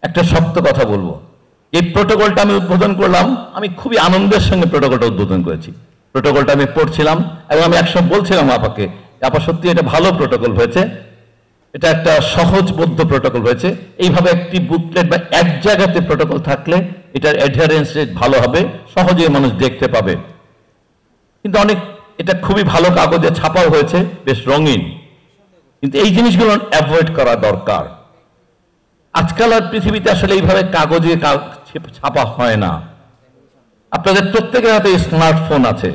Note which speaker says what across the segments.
Speaker 1: একটা শক্ত কথা বলবো, এই প্রোটোকলটা আমি উদ্বোধন করলাম, আমি খুবই আনন্দের সঙ্গে প্রোটোকলটা উদ্বোধন করেছি। প্রোটোকলটা আমি পড়ছিলাম এবং আমি একসময় বলছিলাম আপাকে, আপা সত্যি এটা ভালো প্রোটোকল হয়েছে, এটা একটা সহজবোধ্য প্রোটোকল হয়েছে। এইভাবে একটি বুকলেট বা এক জায়গাতে প্রোটোকল থাকলে এটার অ্যাডহারেন্স রেট ভালো হবে, সহজে মানুষ দেখতে পাবে। কিন্তু এটা খুবই ভালো কাগজে ছাপাও হয়েছে, বেশ রঙিন, কিন্তু এই জিনিসগুলো অ্যাভয়েড করা দরকার। আজকাল আর পৃথিবীতে আসলে এইভাবে কাগজে ছাপা হয় না। আপনাদের প্রত্যেকের হাতে স্মার্টফোন আছে,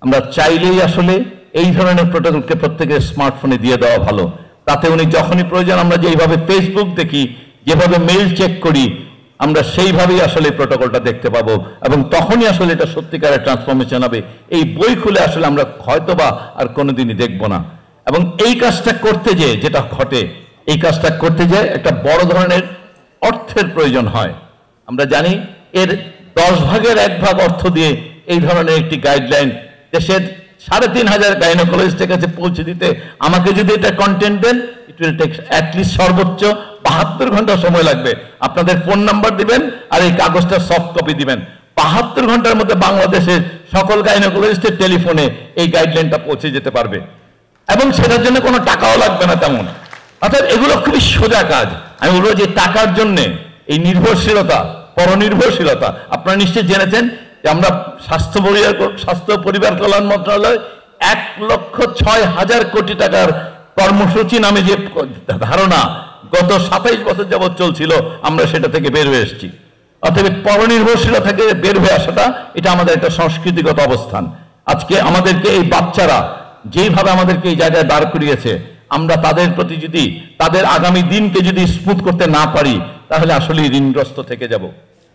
Speaker 1: আমরা চাইলেই আসলে এই ধরনের প্রোটোকলকে প্রত্যেকের স্মার্টফোনে দিয়ে দেওয়া ভালো। তাতে উনি যখনই প্রয়োজন, আমরা যেইভাবে ফেসবুক দেখি, যেভাবে মেইল চেক করি, আমরা সেইভাবেই আসলে প্রোটোকলটা দেখতে পাবো এবং তখনই আসলে এটা সত্যিকারের ট্রান্সফরমেশন হবে। এই বই খুলে আসলে আমরা হয়তোবা আর কোনোদিনই দেখব না। এবং এই কাজটা করতে যেটা ঘটে, এই কাজটা করতে একটা বড় ধরনের অর্থের প্রয়োজন হয়। আমরা জানি এর 10 ভাগের 1 ভাগ অর্থ দিয়ে এই ধরনের একটি গাইডলাইন দেশের 3,500 গাইনোকোলজিস্টের কাছে পৌঁছে দিতে আমাকে যদি এটা কন্টেন্ট দেন, ইট উইল টেক অ্যাটলিস্ট সর্বোচ্চ 72 ঘন্টা সময় লাগবে। আপনাদের ফোন নাম্বার দিবেন আর এই কাগজটা সফট কপি দিবেন, 72 ঘন্টার মধ্যে বাংলাদেশের সকল গাইনোকোলজিস্টের টেলিফোনে এই গাইডলাইনটা পৌঁছে যেতে পারবে এবং সেটার জন্য কোনো টাকাও লাগবে না তেমন। অর্থাৎ এগুলো খুবই সোজা কাজ। আমি বলবো যে টাকার জন্য এই নির্ভরশীলতা, পরনির্ভরশীলতা, আপনারা নিশ্চয়ই জেনেছেন যে আমরা স্বাস্থ্য পরিবার কল্যাণ মন্ত্রণালয় 1,06,000 কোটি টাকার কর্মসূচি নামে যে ধারণা গত 27 বছর যাবৎ চলছিল, আমরা সেটা থেকে বের হয়ে এসেছি। অর্থাৎ পরনির্ভরশীলতা থেকে বের হয়ে আসাটা এটা আমাদের একটা সংস্কৃতিগত অবস্থান। আজকে আমাদেরকে এই বাচ্চারা যেইভাবে আমাদেরকে এই জায়গায় দাঁড় করিয়েছে, আমরা তাদের প্রতি যদি তাদের আগামী দিনকে যদি স্মুথ করতে না পারি, তাহলে আসলে ঋণগ্রস্ত থেকে যাব।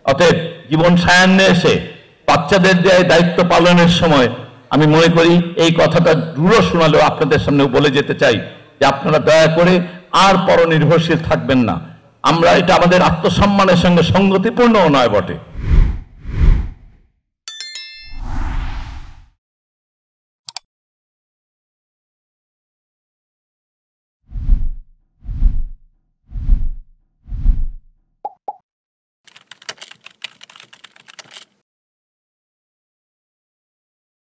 Speaker 1: অতএব জীবন সায়ান্নে এসে বাচ্চাদের দায়িত্ব পালনের সময় আমি মনে করি এই কথাটা দূর শোনালেও আপনাদের সামনে বলে যেতে চাই যে আপনারা দয়া করে আর পরনির্ভরশীল থাকবেন না। আমরা এটা আমাদের আত্মসম্মানের সঙ্গে সঙ্গতিপূর্ণও নয় বটে।